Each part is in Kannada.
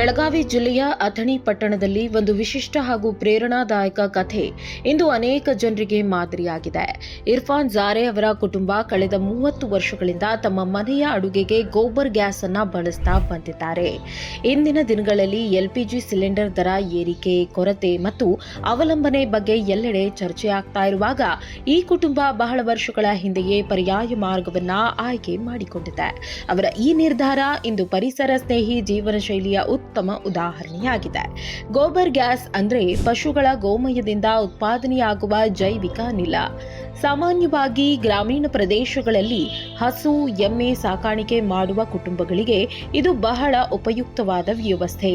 ಬೆಳಗಾವಿ ಜಿಲ್ಲೆಯ ಅಥಣಿ ಪಟ್ಟಣದಲ್ಲಿ ಒಂದು ವಿಶಿಷ್ಟ ಹಾಗೂ ಪ್ರೇರಣಾದಾಯಕ ಕಥೆ ಇಂದು ಅನೇಕ ಜನರಿಗೆ ಮಾದರಿಯಾಗಿದೆ. ಇರ್ಫಾನ್ ಜಾರೆ ಅವರ ಕುಟುಂಬ ಕಳೆದ 30 ವರ್ಷಗಳಿಂದ ತಮ್ಮ ಮನೆಯ ಅಡುಗೆಗೆ ಗೋಬರ್ ಗ್ಯಾಸ್ ಅನ್ನು ಬಳಸ್ತಾ ಬಂದಿದ್ದಾರೆ. ಇಂದಿನ ದಿನಗಳಲ್ಲಿ ಎಲ್ಪಿಜಿ ಸಿಲಿಂಡರ್ ದರ ಏರಿಕೆ, ಕೊರತೆ ಮತ್ತು ಅವಲಂಬನೆ ಬಗ್ಗೆ ಎಲ್ಲೆಡೆ ಚರ್ಚೆಯಾಗ್ತಾ ಇರುವಾಗ ಈ ಕುಟುಂಬ ಬಹಳ ವರ್ಷಗಳ ಹಿಂದೆಯೇ ಪರ್ಯಾಯ ಮಾರ್ಗವನ್ನ ಆಯ್ಕೆ ಮಾಡಿಕೊಂಡಿದೆ. ಅವರ ಈ ನಿರ್ಧಾರ ಇಂದು ಪರಿಸರ ಸ್ನೇಹಿ ಜೀವನ ಶೈಲಿಯ ಉತ್ತಮ ಉದಾಹರಣೆಯಾಗಿದೆ. ಗೋಬರ್ ಗ್ಯಾಸ್ ಅಂದ್ರೆ ಪಶುಗಳ ಗೋಮಯದಿಂದ ಉತ್ಪಾದನೆಯಾಗುವ ಜೈವಿಕ ಅನಿಲ. ಸಾಮಾನ್ಯವಾಗಿ ಗ್ರಾಮೀಣ ಪ್ರದೇಶಗಳಲ್ಲಿ ಹಸು, ಎಮ್ಮೆ ಸಾಕಾಣಿಕೆ ಮಾಡುವ ಕುಟುಂಬಗಳಿಗೆ ಇದು ಬಹಳ ಉಪಯುಕ್ತವಾದ ವ್ಯವಸ್ಥೆ.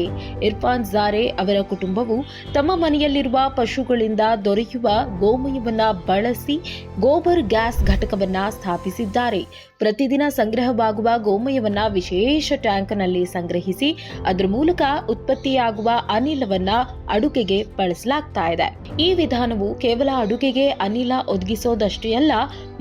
ಇರ್ಫಾನ್ ಜಾರೆ ಅವರ ಕುಟುಂಬವು ತಮ್ಮ ಮನೆಯಲ್ಲಿರುವ ಪಶುಗಳಿಂದ ದೊರೆಯುವ ಗೋಮಯವನ್ನ ಬಳಸಿ ಗೋಬರ್ ಗ್ಯಾಸ್ ಘಟಕವನ್ನ ಸ್ಥಾಪಿಸಿದ್ದಾರೆ. ಪ್ರತಿದಿನ ಸಂಗ್ರಹವಾಗುವ ಗೋಮಯವನ್ನ ವಿಶೇಷ ಟ್ಯಾಂಕ್ನಲ್ಲಿ ಸಂಗ್ರಹಿಸಿ ಅದರ ಮೂಲಕ ಉತ್ಪತ್ತಿಯಾಗುವ ಅನಿಲವನ್ನ ಅಡುಗೆಗೆ ಬಳಸಲಾಗ್ತಾ ಇದೆ. ಈ ವಿಧಾನವು ಕೇವಲ ಅಡುಗೆಗೆ ಅನಿಲ ಒದಗಿಸೋದಷ್ಟೇ ಅಲ್ಲ,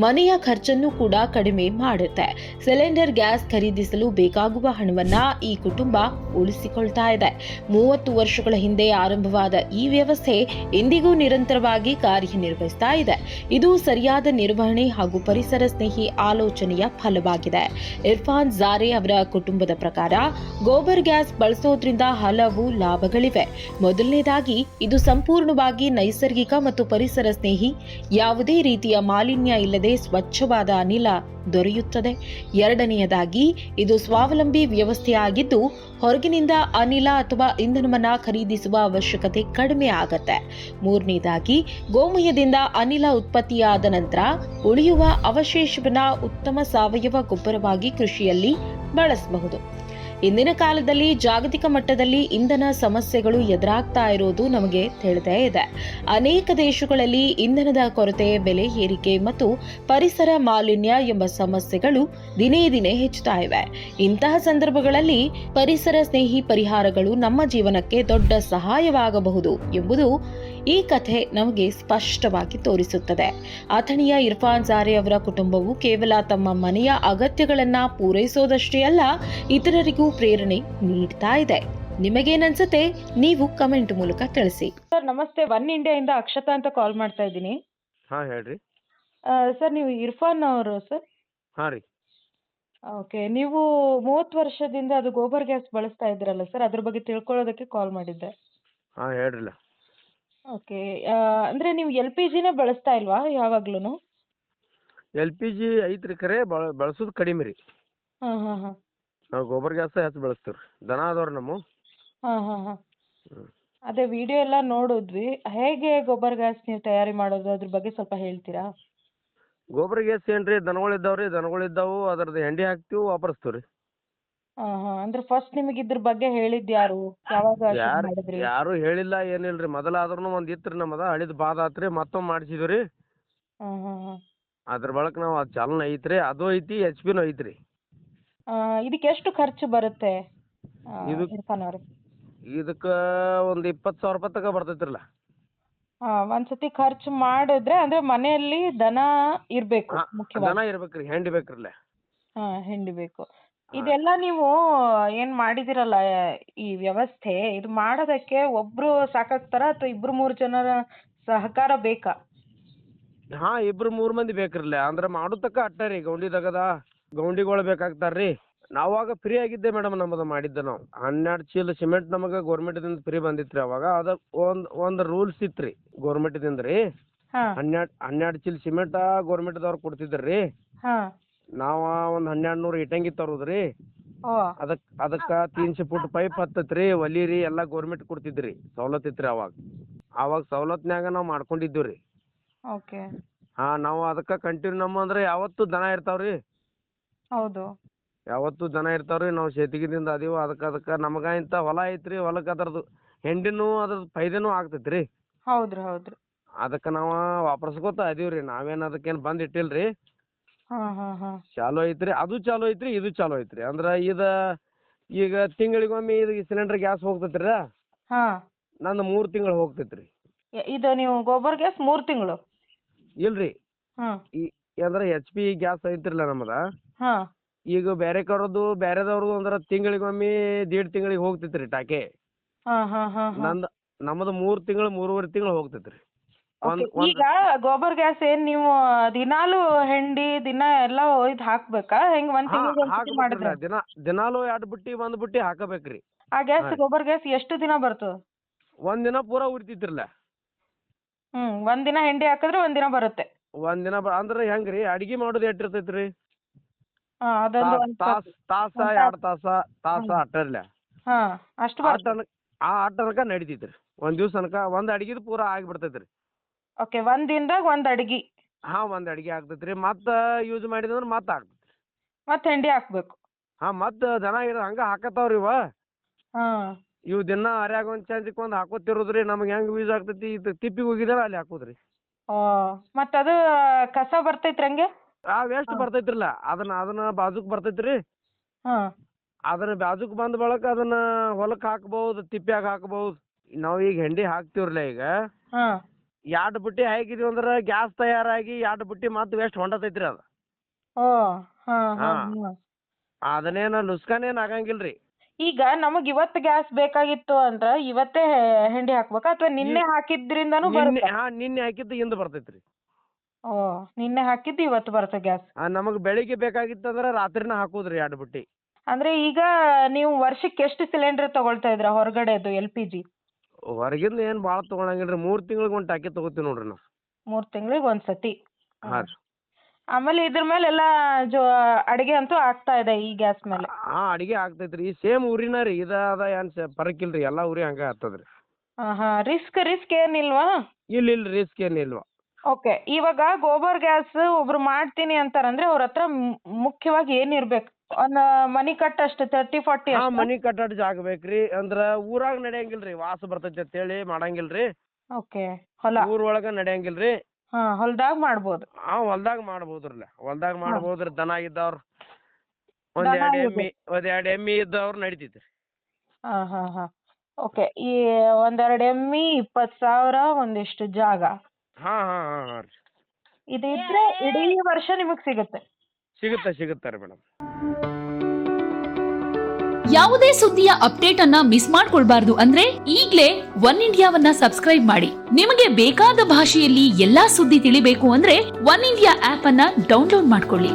ಮನೆಯ ಖರ್ಚನ್ನು ಕೂಡ ಕಡಿಮೆ ಮಾಡುತ್ತೆ. ಸಿಲಿಂಡರ್ ಗ್ಯಾಸ್ ಖರೀದಿಸಲು ಬೇಕಾಗುವ ಹಣವನ್ನ ಈ ಕುಟುಂಬ ಉಳಿಸಿಕೊಳ್ತಾ ಇದೆ. 30 ವರ್ಷಗಳ ಹಿಂದೆ ಆರಂಭವಾದ ಈ ವ್ಯವಸ್ಥೆ ಇಂದಿಗೂ ನಿರಂತರವಾಗಿ ಕಾರ್ಯನಿರ್ವಹಿಸ್ತಾ ಇದೆ. ಇದು ಸರಿಯಾದ ನಿರ್ವಹಣೆ ಹಾಗೂ ಪರಿಸರ ಸ್ನೇಹಿ ಆಲೋಚನೆಯ ಫಲವಾಗಿದೆ. ಇರ್ಫಾನ್ ಜಾರೆ ಅವರ ಕುಟುಂಬದ ಪ್ರಕಾರ ಗೋಬರ್ ಗ್ಯಾಸ್ ಬಳಸೋದ್ರಿಂದ ಹಲವು ಲಾಭಗಳಿವೆ. ಮೊದಲನೇದಾಗಿ ಇದು ಸಂಪೂರ್ಣವಾಗಿ ನೈಸರ್ಗಿಕ ಮತ್ತು ಪರಿಸರ ಸ್ನೇಹಿ. ಯಾವುದೇ ರೀತಿಯ ಮಾಲಿನ್ಯ ಇಲ್ಲದೆ ಸ್ವಚ್ಛವಾದ ಅನಿಲ ದೊರೆಯುತ್ತದೆ. ಎರಡನೆಯದಾಗಿ ಇದು ಸ್ವಾವಲಂಬಿ ವ್ಯವಸ್ಥೆಯಾಗಿದ್ದು ಹೊರಗಿನಿಂದ ಅನಿಲ ಅಥವಾ ಇಂಧನವನ್ನ ಖರೀದಿಸುವ ಅವಶ್ಯಕತೆ ಕಡಿಮೆ ಆಗತ್ತೆ. ಮೂರನೇದಾಗಿ ಗೋಮಯದಿಂದ ಅನಿಲ ಉತ್ಪತ್ತಿಯಾದ ನಂತರ ಉಳಿಯುವ ಅವಶೇಷವನ್ನ ಉತ್ತಮ ಸಾವಯವ ಗೊಬ್ಬರವಾಗಿ ಕೃಷಿಯಲ್ಲಿ ಬಳಸಬಹುದು. ಇಂದಿನ ಕಾಲದಲ್ಲಿ ಜಾಗತಿಕ ಮಟ್ಟದಲ್ಲಿ ಇಂಧನ ಸಮಸ್ಯೆಗಳು ಎದುರಾಗ್ತಾ ಇರೋದು ನಮಗೆ ತಿಳಿದೇ ಇದೆ. ಅನೇಕ ದೇಶಗಳಲ್ಲಿ ಇಂಧನದ ಕೊರತೆ, ಬೆಲೆ ಏರಿಕೆ ಮತ್ತು ಪರಿಸರ ಮಾಲಿನ್ಯ ಎಂಬ ಸಮಸ್ಯೆಗಳು ದಿನೇ ದಿನೇ ಹೆಚ್ಚುತ್ತಾ ಇವೆ. ಇಂತಹ ಸಂದರ್ಭಗಳಲ್ಲಿ ಪರಿಸರ ಸ್ನೇಹಿ ಪರಿಹಾರಗಳು ನಮ್ಮ ಜೀವನಕ್ಕೆ ದೊಡ್ಡ ಸಹಾಯವಾಗಬಹುದು ಎಂಬುದು ಈ ಕಥೆ ನಮಗೆ ಸ್ಪಷ್ಟವಾಗಿ ತೋರಿಸುತ್ತದೆ. ಅಥಣಿಯ ಇರ್ಫಾನ್ ಜಾರೆ ಅವರ ಕುಟುಂಬವು ಕೇವಲ ತಮ್ಮ ಮನೆಯ ಅಗತ್ಯಗಳನ್ನ ಪೂರೈಸೋದಷ್ಟೇ ಅಲ್ಲ, ಇತರರಿಗೂ ಪ್ರೇರಣೆ ನೀಡ್ತಾ ಇದೆ. ನಿಮಗೇನನ್ಸುತ್ತೆ? ನೀವು ಕಮೆಂಟ್ ಮೂಲಕ ತಿಳಿಸಿ. ಸರ್ ನಮಸ್ತೆ, ಒನ್ ಇಂಡಿಯಾಯಿಂದ ಅಕ್ಷತಾ ಅಂತ ಕಾಲ್ ಮಾಡ್ತಾ ಇದ್ದೀನಿ. ಹಾಂ ಹೇಳ್ರಿ. ಸರ್ ನೀವು ಇರ್ಫಾನ್ ಅವರು ಸರ್? ಹಾಂ ರೀ. ಓಕೆ, ನೀವು 30 ವರ್ಷದಿಂದ ಅದು ಗೋಬರ್ ಗ್ಯಾಸ್ ಬಳಸ್ತಾ ಇದ್ದೀರಲ್ಲ ಸರ್, ಅದ್ರ ಬಗ್ಗೆ ತಿಳ್ಕೊಳ್ಳೋದಕ್ಕೆ ಕಾಲ್ ಮಾಡಿದ್ದೆ. ಹಾಂ ಹೇಳ್ರಲ್ಲ. ಓಕೆ, ಅಂದರೆ ನೀವು ಎಲ್ ಪಿ ಜಿನೇ ಬಳಸ್ತಾ ಇಲ್ವಾ ಯಾವಾಗ್ಲೂ? ಎಲ್ ಪಿ ಜಿ ಐತ್ರಿ, ಖರೆ ಬಳಸೋದು ಕಡಿಮೆ ರೀ. ಹಾಂ ಹಾಂ ಹಾಂ ನಾವು ಗೋಬರ್ ಗ್ಯಾಸ ಹೆಚ್ಚು ಬಳಸ್ತೀವಿ ರೀ. ದನ ಅದಾವ್ರಿ ನಮ್ಮ. ಹಾಂ ಹಾಂ ಹಾಂ ಅದೇ ವಿಡಿಯೋ ಎಲ್ಲ ನೋಡಿದ್ವಿ. ಹೇಗೆ ಗೋಬರ್ ಗ್ಯಾಸ್ ನೀವು ತಯಾರಿ ಮಾಡೋದು ಅದ್ರ ಬಗ್ಗೆ ಸ್ವಲ್ಪ ಹೇಳ್ತೀರಾ? ಗೋಬರ್ ಗ್ಯಾಸ್ ಏನು ರೀ, ದನಗಳಿದ್ದಾವೆ ರೀ, ದನಗಳಿದ್ದಾವು, ಅದ್ರದ್ದು ಹೆಂಡಿ ಹಾಕ್ತೀವಿ, ವಾಪರಿಸ್ತೀವಿ ರೀ. ಹಾಂ ಹಾಂ ಅಂದ್ರೆ ಫಸ್ಟ್ ನಿಮಗೆ ಇದ್ರ ಬಗ್ಗೆ ಹೇಳಿದ್ದು ಯಾರು? ಯಾವಾಗ ಶುರು ಮಾಡಿದ್ರಿ? ಯಾರು ಹೇಳಿಲ್ಲ, ಏನಿಲ್ಲ ರೀ. ಮೊದಲಾದ್ರೂ ಒಂದು ಇತ್ತು ರೀ ನಮ್ಮದ, ಹಳಿದ ಬಾದ ಆತ್ರಿ, ಮತ್ತೊಮ್ಮೆ ಮಾಡಿಸಿದ್ವಿ ರೀ. ಹಾಂ ಹಾಂ ಹಾಂ ಅದ್ರ ಬಳಕ ನಾವು ಅದು ಚಾಲನ ಐತ್ರಿ, ಅದು ಐತಿ, ಎಚ್ ಪಿನೂ ಐತ್ರಿ. ಇದಕ್ಕೆ ಎಷ್ಟು ಖರ್ಚು ಬರುತ್ತೆ ಇದಕ್ಕೆ ಇರ್ಫಾನ್ ಅವ್ರೆ? ಇದಕ್ಕೆ ಒಂದು 20,000 ರೂಪಾಯಿ ತನಕ ಬರ್ತೈತ್ರಲ್ಲ. ಒಂದ್ಸತಿ ಖರ್ಚು ಮಾಡಿದ್ರೆ ಅಂದ್ರೆ ಮನೆಯಲ್ಲಿ ದನ ಇರ್ಬೇಕು ಮುಖ್ಯವಾಗಿ. ದನ ಇರ್ಬೇಕ್ರಿ, ಹೆಂಡಿ ಬೇಕ್ರಲ್ಲ. ಹೆಂಡಿ ಬೇಕು. ಇದೆಲ್ಲ ನೀವು ಏನ್ ಮಾಡಿದಿರಲ್ಲ ಈ ವ್ಯವಸ್ಥೆ, ಇದು ಮಾಡೋದಕ್ಕೆ ಒಬ್ರು ಸಾಕಾಗ್ತಾರ ಅಥವಾ 2-3 ಜನರ ಸಹಕಾರ ಬೇಕಾ? ಹಾ, 2-3 ಮಂದಿ ಬೇಕ್ರಲ್ಲ. ಅಂದ್ರೆ ಮಾಡೋತಕ್ಕ ಅಟ್ಟ ರೀ, ಗೌಂಡಿದಾಗದ ಗೌಂಡಿಗಳು ಬೇಕಾಗ್ತಾರ್ರಿ. ನಾವಾಗ ಫ್ರೀ ಆಗಿದ್ದೆ ಮೇಡಮ್, ನಮ್ಮದು ಮಾಡಿದ್ದೆ ನಾವು. 12 ಚೀಲ ಸಿಮೆಂಟ್ ನಮಗೆ ಗೌರ್ಮೆಂಟ್ದಿಂದ ಫ್ರೀ ಬಂದಿತ್ರಿ ಅವಾಗ. ಅದ ಒಂದು ರೂಲ್ಸ್ ಇತ್ರಿ ಗೌರ್ಮೆಂಟ್ದಿಂದ ರೀ. 12 ಚೀಲ ಸಿಮೆಂಟ್ ಗೌರ್ಮೆಂಟ್ದವ್ರು ಕೊಡ್ತಿದ್ರಿ. ನಾವ ಒಂದು 1200 ಇಟ್ಟಂಗಿ ತರೋದ್ರಿ. ಅದಕ್ಕ 300 ಫುಟ್ ಪೈಪ್ ಹತ್ತತ್ರಿ, ಒಲಿ ರೀ, ಎಲ್ಲ ಗೌರ್ಮೆಂಟ್ ಕೊಡ್ತಿದ್ರಿ. ಸವಲತ್ತು ಇತ್ರಿ ಅವಾಗ ಸವಲತ್ನ್ಯಾಗ ನಾವು ಮಾಡ್ಕೊಂಡಿದ್ದೀವಿ ರೀ. ಓಕೆ. ಹಾ, ನಾವು ಅದಕ್ಕೆ ಕಂಟಿನ್ಯೂ ನಮ್ಮ ಅಂದ್ರೆ ಯಾವತ್ತು ದನ ಇರ್ತಾವ್ರಿ. ಹೌದು, ಯಾವತ್ತು ದನ ಇರ್ತಾವ್ರಿ. ನಾವು ಶೇತಿಗಿದಿಂದ ಅದೀವ. ಅದಕ್ಕೆ ನಮಗ ಇಂಥ ಹೊಲ ಐತ್ರಿ, ಹೊಲಕ್ಕೆ ಅದ್ರದ್ದು ಹೆಂಡಿನೂ ಅದ್ರದ್ದು ಫೈದೆನೂ ಆಗ್ತೈತ್ರಿ. ಹೌದ್ರಿ ಹೌದ್ರಿ. ಅದಕ್ಕೆ ನಾವು ವಾಪರ್ಸ್ಕೊತ ಅದೀವ್ರಿ. ನಾವೇನು ಅದಕ್ಕೇನು ಬಂದ್ ಇಟ್ಟಿಲ್ರಿ. ಚಾಲು ಐತ್ರಿ, ಅದು ಚಾಲು ಐತ್ರಿ, ಇದು ಚಾಲು ಐತ್ರಿ. ಅಂದ್ರೆ ಈಗ ತಿಂಗಳಿಗೊಮ್ಮೆ ಇದು ಸಿಲಿಂಡರ್ ಗ್ಯಾಸ್ ಹೋಗ್ತೈತ್ರಿ. ನಂದು 3 ತಿಂಗಳು ಹೋಗ್ತೈತ್ರಿ. ಇದು ನೀವು ಗೋಬರ್ ಗ್ಯಾಸ್ 3 ತಿಂಗಳು? ಇಲ್ರಿ, ಅಂದ್ರೆ ಎಚ್ ಪಿ ಗ್ಯಾಸ್ ಐತ್ರಿಲ್ಲ ನಮ್ಮದ. ಈಗ ಬೇರೆದವ್ರದ್ದು ಅಂದ್ರೆ ತಿಂಗಳಿಗೊಮ್ಮೆ 1.5 ತಿಂಗಳಿಗೆ ಹೋಗ್ತೈತ್ರಿ ಟಾಕೆ. ಹಾ ಹಾ ಹಾ ಹಾ. ನಮ್ಮದು 3 ತಿಂಗಳು 3.5 ತಿಂಗಳು ಹೋಗ್ತೈತ್ರಿ. Okay. ಈಗ ಗೋಬರ್ ಗ್ಯಾಸ್ ಏನ್ ನೀವು ದಿನಾಲು ಹೆಂಡಿ ದಿನ ಎಲ್ಲ ಒಯ್ದು ಹಾಕ್ಬೇಕಾ ಹೆಂಗ್ ಒಂದ್ ತಿಂಗಳಿಗೆ ಒಂದ್ಸತಿ ಮಾಡಿದ್ರೆ? ದಿನಾಲು 2 ಬುಟ್ಟಿ 1 ಬುಟ್ಟಿ ಹಾಕಬೇಕ್ರಿ. ಆ ಗ್ಯಾಸ್ ಗೋಬರ್ ಗ್ಯಾಸ್ ಎಷ್ಟು ದಿನ ಬರ್ತದ? ಒಂದಿನ ಪೂರಾ ಉರಿತೈತ್ರಲ್ಲ. ಒಂದ್ ದಿನ ಹೆಂಡಿ ಹಾಕಿದ್ರೆ ಒಂದ್ ದಿನ ಬರುತ್ತೆ. ಒಂದಿನ ಅಂದ್ರೆ ಹೆಂಗ್ರಿ ಅಡಿಗೆ ಮಾಡೋದು ಎಷ್ಟ್ ಇರ್ತೈತ್ರಿ? ಅದೊಂದು ತಾಸ 2 ತಾಸ ಅಟ್ಟರ್ಲೆ. ಹಾ ಅಷ್ಟು ಬರ್ತದೆ. ಆ ತನಕ ನಡಿತೈತ್ರಿ. ಒಂದ್ ದಿವ್ಸ ತನಕ ಒಂದ್ ಅಡಿಗೆದು ಪೂರಾ ಆಗಿಬಿಡ್ತೈತ್ರಿ. ಓಕೆ, ಒಂದ್ ದಿನದಾಗ ಒಂದ್ ಅಡಿಗೆ. ಹಾ, ಒಂದ್ ಅಡಿಗೆ ಆಗ್ತೈತ್ರಿ. ಮತ್ತ ಯೂಸ್ ಮಾಡಿದಂದ್ರ ಮತ್ತ ಆಗ್ತೈತ್ರಿ. ಮತ್ತ್ ಹೆಂಡಿ ಹಾಕ್ಬೇಕು. ಹಾ, ಮತ್ತ ದನ ಹಂಗ ಹಾಕತಾವ್ರಿ ಇವ. ಹಾ, ಇವ್ ದಿನ ಅರ್ಯಾಗ ಒಂದ್ ಚಂದಿಕ್ ಒಂದ್ ಹಾಕೋತಿರೋದ್ರಿ. ನಮ್ಗೆ ಹೆಂಗ್ ಯೂಸ್ ಆಗ್ತೈತಿ, ತಿಪ್ಪಿಗೆ ಹೋಗಿದಾರ ಅಲ್ಲಿ ಹಾಕೋದ್ರಿ. ಮತ್ತ ಅದು ಕಸ ಬರ್ತೈತ್ರಿ ಹಂಗೆ? ವೇಸ್ಟ್ ಬರ್ತೈತ್ರಿಲ್ಲ, ಅದನ್ನ ಬಾಜುಕ್ ಬರ್ತೈತ್ರಿ. ಅದನ್ನ ಬಾಜುಕ್ ಬಂದ ಬಳಕ ಅದನ್ನ ಹೊಲಕ್ ಹಾಕ್ಬಹುದು, ತಿಪ್ಪ್ಯಾಗ ಹಾಕ್ಬಹುದು. ನಾವ್ ಈಗ ಹೆಂಡಿ ಹಾಕ್ತಿವ್ರಲ್ಲ, ಈಗ 2 ಬುಟ್ಟಿ ಹಾಕಿದ್ವಿ ಅಂದ್ರ ಗ್ಯಾಸ್ ತಯಾರಾಗಿ 2 ಬುಟ್ಟಿ ಮತ್ತ ವೇಸ್ಟ್ ಹೊಂಡತೈತ್ರಿ ಅದ. ಅದನ್ನೇನ ಲುಸ್ಕಾನೇನ್ ಆಗಂಗಿಲ್ರಿ. ಈಗ ನಮಗ್ ಇವತ್ತು ಗ್ಯಾಸ್ ಬೇಕಾಗಿತ್ತು ಅಂದ್ರ ಇವತ್ತೇ ಹೆಂಡಿ ಹಾಕ್ಬೇಕಾ ಅಥವಾ ನಿನ್ನೆ ಹಾಕಿದ್ರಿಂದನೂ ಬರುತ್ತೆ? ನಿನ್ನೆ ಹಾಕಿದ್ದು ಹಿಂದ್ ಬರ್ತೈತ್ರಿ. ನಿನ್ನೆ ಹಾಕಿದ್ದು ಇವತ್ತು ಬರುತ್ತೆ ಗ್ಯಾಸ್. ನಮಗ್ ಬೆಳಿಗ್ಗೆ ಬೇಕಾಗಿತ್ತಂದ್ರ ರಾತ್ರಿನ ಹಾಕುದ್ರಿ 2 ಬುಟ್ಟಿ. ಅಂದ್ರೆ ಈಗ ನೀವು ವರ್ಷಕ್ಕೆ ಎಷ್ಟು ಸಿಲಿಂಡರ್ ತಗೊಳ್ತಾ ಇದ್ರ ಹೊರಗಡೆದು LPG? ಹೊರಗಿಂದ ಏನ್ ಬಾಳ ತಗೊಳಂಗಿಲ್ರಿ. 3 ತಿಂಗಳಿಗೆ ಒಂದ್ ಟಾಕಿ ತಗೋತೀವಿ ನೋಡ್ರಿ ನಾವು. 3 ತಿಂಗಳಿಗೆ ಒಂದ್ಸತಿ. ಹಾ ರೀ. ಆಮೇಲೆ ಇದ್ರ ಮೇಲೆ ಎಲ್ಲಾ ಅಡಿಗೆ ಅಂತೂ ಆಗ್ತಾ ಇದೆ ಈ ಗ್ಯಾಸ್ ಮೇಲೆ. ಅಡಿಗೆ ಆಗ್ತೈತ್ರಿ. ಈ ಸೇಮ್ ಊರಿನ ರೀ, ಅದ ಏನ್ ಫರಕ್ ಇಲ್ರಿ, ಎಲ್ಲಾ ಊರಿ ಹಂಗ ಆಗ್ತದ್ರಿ. ರಿಸ್ಕ್ ಏನಿಲ್ವಾ? ಇಲ್ಲ ರಿಸ್ಕ್ ಏನಿಲ್ವಾ. ಓಕೆ, ಇವಾಗ ಗೋಬರ್ ಗ್ಯಾಸ್ ಒಬ್ರು ಮಾಡ್ತೀನಿ ಅಂತಾರಂದ್ರೆ ಅವ್ರ ಹತ್ರ ಮುಖ್ಯವಾಗಿ ಏನಿರ್ಬೇಕು? ಒಂದ್ ಮನಿ ಕಟ್ ಅಷ್ಟು 30-40? ಮನಿ ಕಟ್ಟಾಟ ಜಾಗ ಬೇಕ್ರಿ. ಅಂದ್ರ ಊರಾಗ ನಡೆಯಂಗಿಲ್ರಿ, ವಾಸ ಬರ್ತೈತಿ ಅಂತೇಳಿ ಮಾಡಂಗಿಲ್ರಿ. ಓಕೆ, ಹೊಲ ಊರ್ ಒಳಗ ನಡೆಯಂಗಿಲ್ರಿ. ಹೊಲ್ದಾಗ ಮಾಡ್ಬೋದು. ಹೊಲ್ದಾಗ ಮಾಡ್ಬೋದ್ರಲ್ಲ. ಹೊಲ್ದಾಗ ಮಾಡ್ಬೋದ್ರಿ. ದನ ಇದ್ದವ್ರ ಒಂದ್ 2 ಎಮ್ಮಿ ಇದ್ದವ್ರು ನಡಿತೈತ್ರಿ. ಓಕೆ, ಈ 1-2 ಎಮ್ಮಿ 20,000 ಒಂದಿಷ್ಟು ಜಾಗ. ಹಾ ರೀ. ಇದಿದ್ರೆ ಇಡೀ ವರ್ಷ ನಿಮಗ್ ಸಿಗುತ್ತೆ ಸಿಗುತ್ತಾರೆ ಮೇಡಮ್. ಯಾವುದೇ ಸುದ್ದಿಯ ಅಪ್ಡೇಟ್ ಅನ್ನ ಮಿಸ್ ಮಾಡ್ಕೊಳ್ಬಾರ್ದು ಅಂದ್ರೆ ಈಗ್ಲೇ ಒನ್ ಇಂಡಿಯಾವನ್ನ ಸಬ್ಸ್ಕ್ರೈಬ್ ಮಾಡಿ. ನಿಮಗೆ ಬೇಕಾದ ಭಾಷೆಯಲ್ಲಿ ಎಲ್ಲಾ ಸುದ್ದಿ ತಿಳಿಬೇಕು ಅಂದ್ರೆ ಒನ್ ಇಂಡಿಯಾ ಆಪ್ ಅನ್ನ ಡೌನ್ಲೋಡ್ ಮಾಡ್ಕೊಳ್ಳಿ.